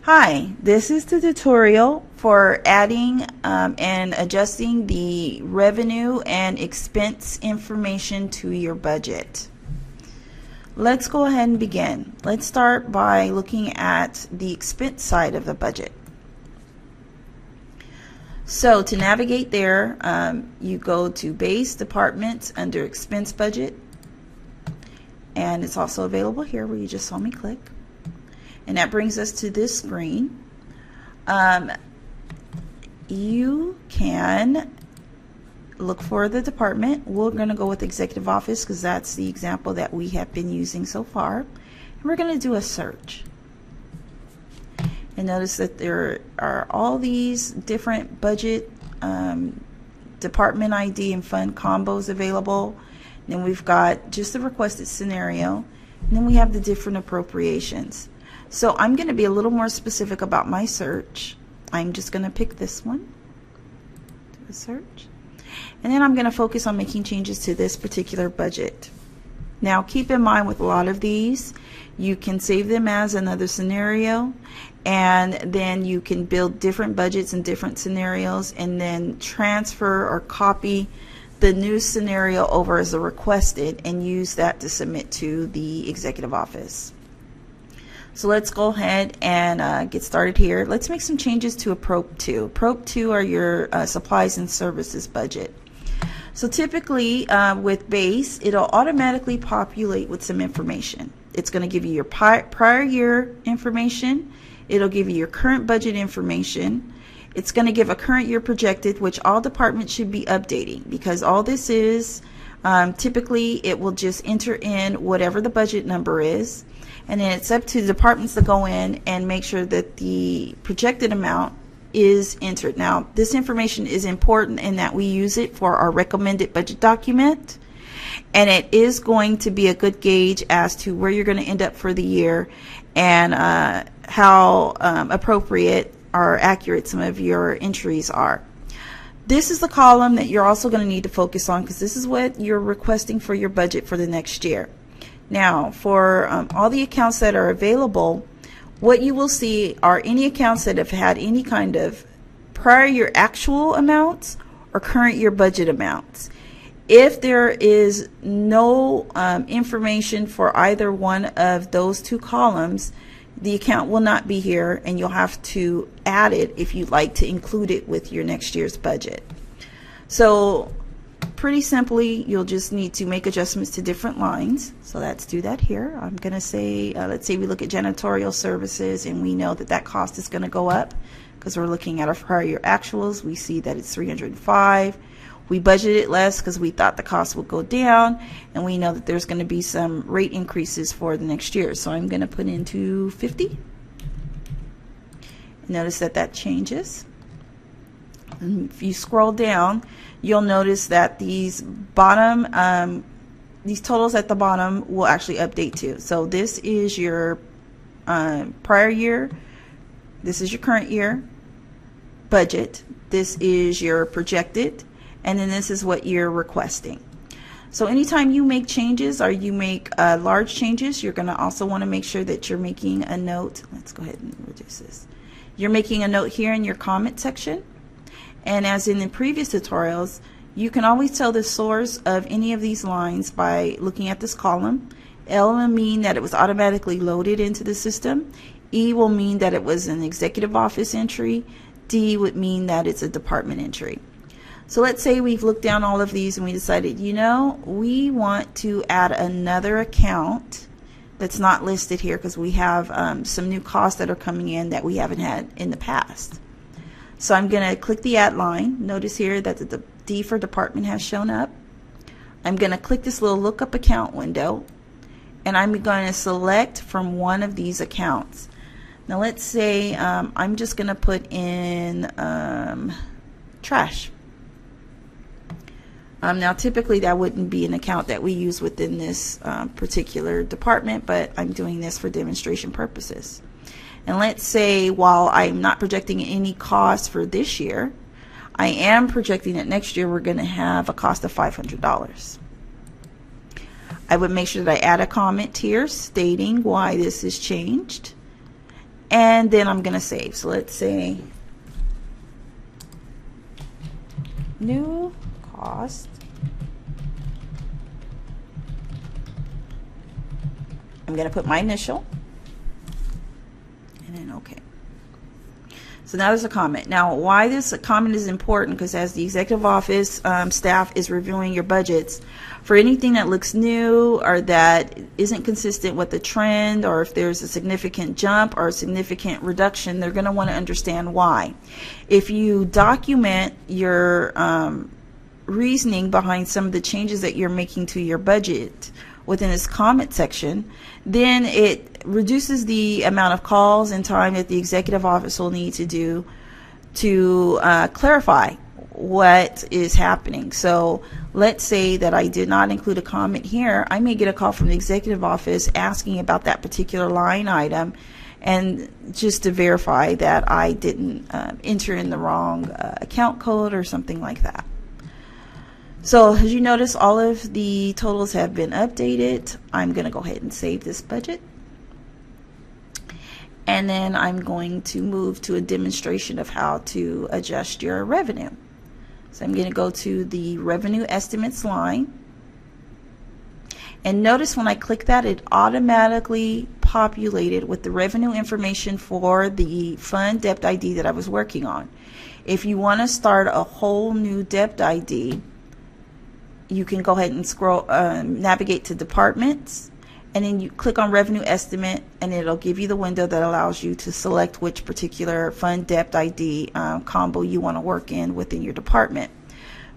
Hi, this is the tutorial for adding and adjusting the revenue and expense information to your budget. Let's go ahead and begin. Let's start by looking at the expense side of the budget. So to navigate there, you go to Base Departments under Expense Budget, and it's also available here where you just saw me click. And that brings us to this screen. You can look for the department. We're going to go with Executive Office because that's the example that we have been using so far. And we're going to do a search. And notice that there are all these different budget, department ID and fund combos available. Then we've got just the requested scenario. And then we have the different appropriations. So I'm going to be a little more specific about my search. I'm just going to pick this one, do a search, and then I'm going to focus on making changes to this particular budget. Now keep in mind with a lot of these, you can save them as another scenario, and then you can build different budgets and different scenarios and then transfer or copy the new scenario over as a requested and use that to submit to the executive office. So let's go ahead and get started here. Let's make some changes to a Prop 2. Prop 2 are your supplies and services budget. So typically with Base, it'll automatically populate with some information. It's going to give you your prior year information. It'll give you your current budget information. It's going to give a current year projected, which all departments should be updating, because all this is, typically it will just enter in whatever the budget number is. And then it's up to the departments to go in and make sure that the projected amount is entered. Now, this information is important in that we use it for our recommended budget document, and it is going to be a good gauge as to where you're going to end up for the year and how appropriate or accurate some of your entries are. This is the column that you're also going to need to focus on, because this is what you're requesting for your budget for the next year. Now, for all the accounts that are available, what you will see are any accounts that have had any kind of prior year actual amounts or current year budget amounts. If there is no information for either one of those two columns, the account will not be here, and you'll have to add it if you'd like to include it with your next year's budget. So pretty simply, you'll just need to make adjustments to different lines. So let's do that here. I'm going to say, let's say we look at janitorial services, and we know that that cost is going to go up because we're looking at our prior year actuals. We see that it's 305. We budgeted less because we thought the cost would go down, and we know that there's going to be some rate increases for the next year. So I'm going to put in 250. Notice that that changes. And if you scroll down, you'll notice that these bottom, these totals at the bottom will actually update too. So this is your prior year, this is your current year budget, this is your projected, and then this is what you're requesting. So anytime you make changes or you make large changes, you're going to also want to make sure that you're making a note. Let's go ahead and reduce this. You're making a note here in your comment section. And as in the previous tutorials, you can always tell the source of any of these lines by looking at this column. L will mean that it was automatically loaded into the system. E will mean that it was an executive office entry. D would mean that it's a department entry. So let's say we've looked down all of these and we decided, you know, we want to add another account that's not listed here because we have some new costs that are coming in that we haven't had in the past. So I'm going to click the add line. Notice here that the D for department has shown up. I'm going to click this little lookup account window, and I'm going to select from one of these accounts. Now let's say I'm just going to put in trash. Now typically that wouldn't be an account that we use within this particular department, but I'm doing this for demonstration purposes. And let's say while I'm not projecting any cost for this year, I am projecting that next year we're going to have a cost of $500. I would make sure that I add a comment here stating why this is changed. and then I'm going to save. So let's say new cost. I'm going to put my initial, and then OK. So now there's a comment. Now, why this comment is important, because as the executive office staff is reviewing your budgets, for anything that looks new or that isn't consistent with the trend, or if there's a significant jump or a significant reduction, they're going to want to understand why. If you document your reasoning behind some of the changes that you're making to your budget within this comment section, then it reduces the amount of calls and time that the executive office will need to do to clarify what is happening. So let's say that I did not include a comment here. I may get a call from the executive office asking about that particular line item, and just to verify that I didn't enter in the wrong account code or something like that. So as you notice, all of the totals have been updated. I'm going to go ahead and save this budget. And then I'm going to move to a demonstration of how to adjust your revenue. So I'm going to go to the revenue estimates line. And notice when I click that, it automatically populated with the revenue information for the fund depth ID that I was working on. If you want to start a whole new depth ID, you can go ahead and scroll, navigate to departments, and then you click on revenue estimate, and it'll give you the window that allows you to select which particular fund depth ID combo you want to work in within your department.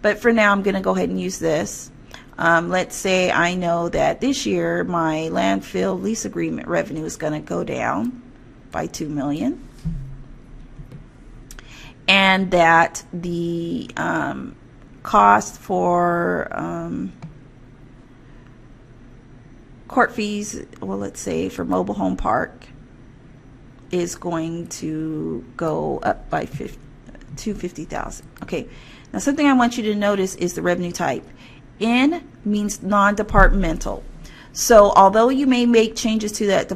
But for now, I'm going to go ahead and use this. Let's say I know that this year my landfill lease agreement revenue is going to go down by $2 million, and that the cost for court fees, well, let's say for mobile home park, is going to go up by $250,000. Okay, now something I want you to notice is the revenue type. N means non-departmental. So although you may make changes to that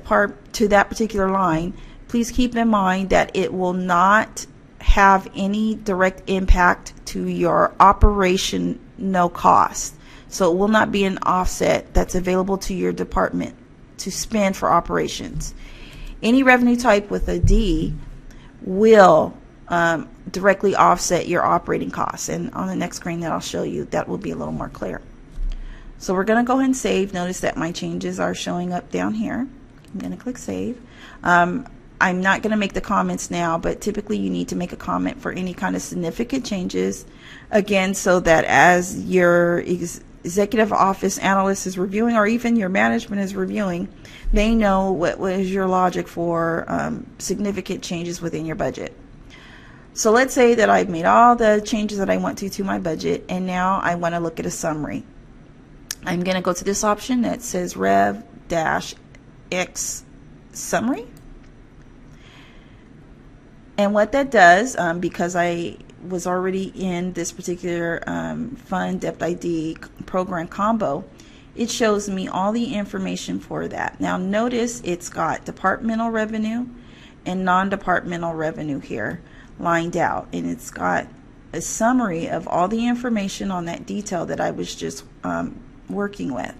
particular line, please keep in mind that it will not have any direct impact to your operational cost. So it will not be an offset that's available to your department to spend for operations. Any revenue type with a D will directly offset your operating costs. And on the next screen that I'll show you, that will be a little more clear. So we're going to go ahead and save. Notice that my changes are showing up down here. I'm going to click save. I'm not going to make the comments now, but typically you need to make a comment for any kind of significant changes, again, so that as your executive office analyst is reviewing, or even your management is reviewing, they know what was your logic for significant changes within your budget. So let's say that I've made all the changes that I want to my budget, and now I want to look at a summary. I'm going to go to this option that says Rev-X Summary. And what that does, because I was already in this particular fund depth ID program combo, it shows me all the information for that. Now notice it's got departmental revenue and non-departmental revenue here lined out, and it's got a summary of all the information on that detail that I was just working with.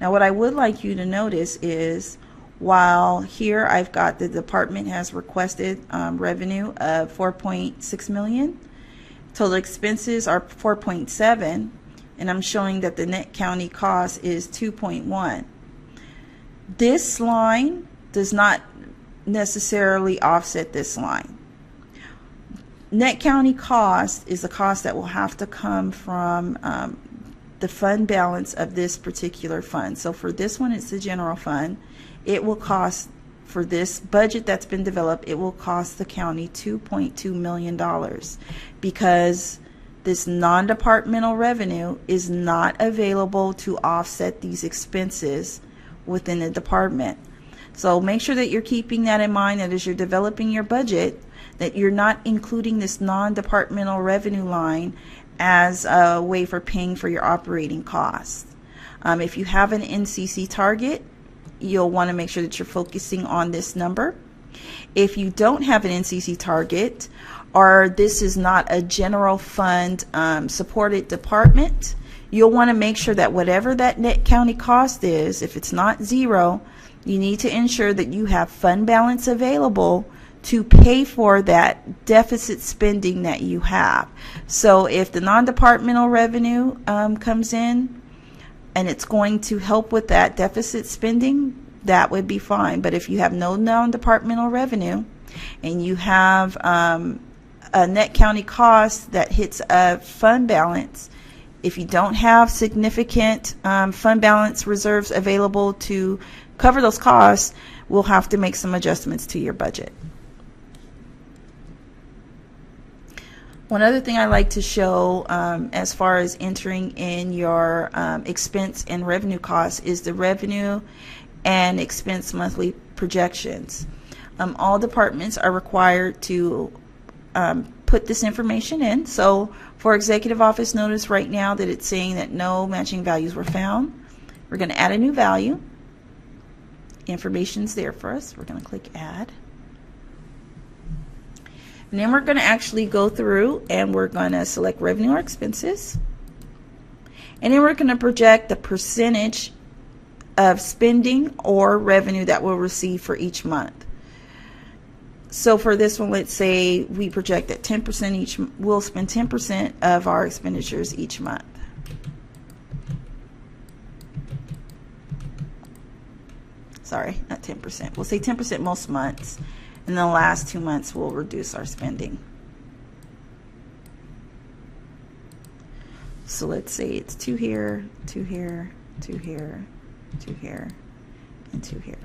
Now what I would like you to notice is, while here I've got the department has requested revenue of $4.6 million, total expenses are $4.7, and I'm showing that the net county cost is $2.1. This line does not necessarily offset this line. Net county cost is a cost that will have to come from the fund balance of this particular fund. So for this one, it's the general fund. It will cost, for this budget that's been developed, it will cost the county $2.2 million, because this non-departmental revenue is not available to offset these expenses within the department. So make sure that you're keeping that in mind, that as you're developing your budget, that you're not including this non-departmental revenue line as a way for paying for your operating costs. If you have an NCC target, you'll want to make sure that you're focusing on this number. If you don't have an NCC target, or this is not a general fund supported department, you'll want to make sure that whatever that net county cost is, if it's not zero, you need to ensure that you have fund balance available to pay for that deficit spending that you have. So if the non-departmental revenue comes in and it's going to help with that deficit spending, that would be fine. But if you have no non-departmental revenue and you have a net county cost that hits a fund balance, if you don't have significant fund balance reserves available to cover those costs, we'll have to make some adjustments to your budget. One other thing I like to show as far as entering in your expense and revenue costs is the revenue and expense monthly projections. All departments are required to put this information in. So for executive office, notice right now that it's saying that no matching values were found. We're going to add a new value. Information's there for us. We're going to click add. And then we're going to actually go through and we're going to select revenue or expenses. And then we're going to project the percentage of spending or revenue that we'll receive for each month. So for this one, let's say we project that 10% each, we'll spend 10% of our expenditures each month. Sorry, not 10%. We'll say 10% most months. And the last 2 months we'll reduce our spending. So let's say it's 2 here, 2 here, 2 here, 2 here, and 2 here.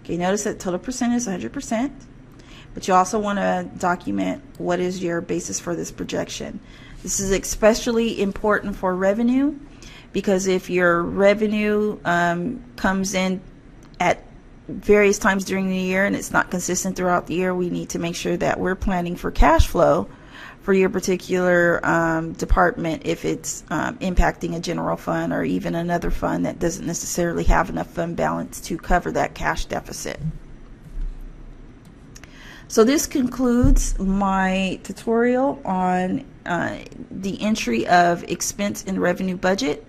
Okay, notice that total percent is 100%, but you also want to document what is your basis for this projection. This is especially important for revenue, because if your revenue comes in at various times during the year and it's not consistent throughout the year, we need to make sure that we're planning for cash flow for your particular department if it's impacting a general fund or even another fund that doesn't necessarily have enough fund balance to cover that cash deficit. So this concludes my tutorial on the entry of expense and revenue budget.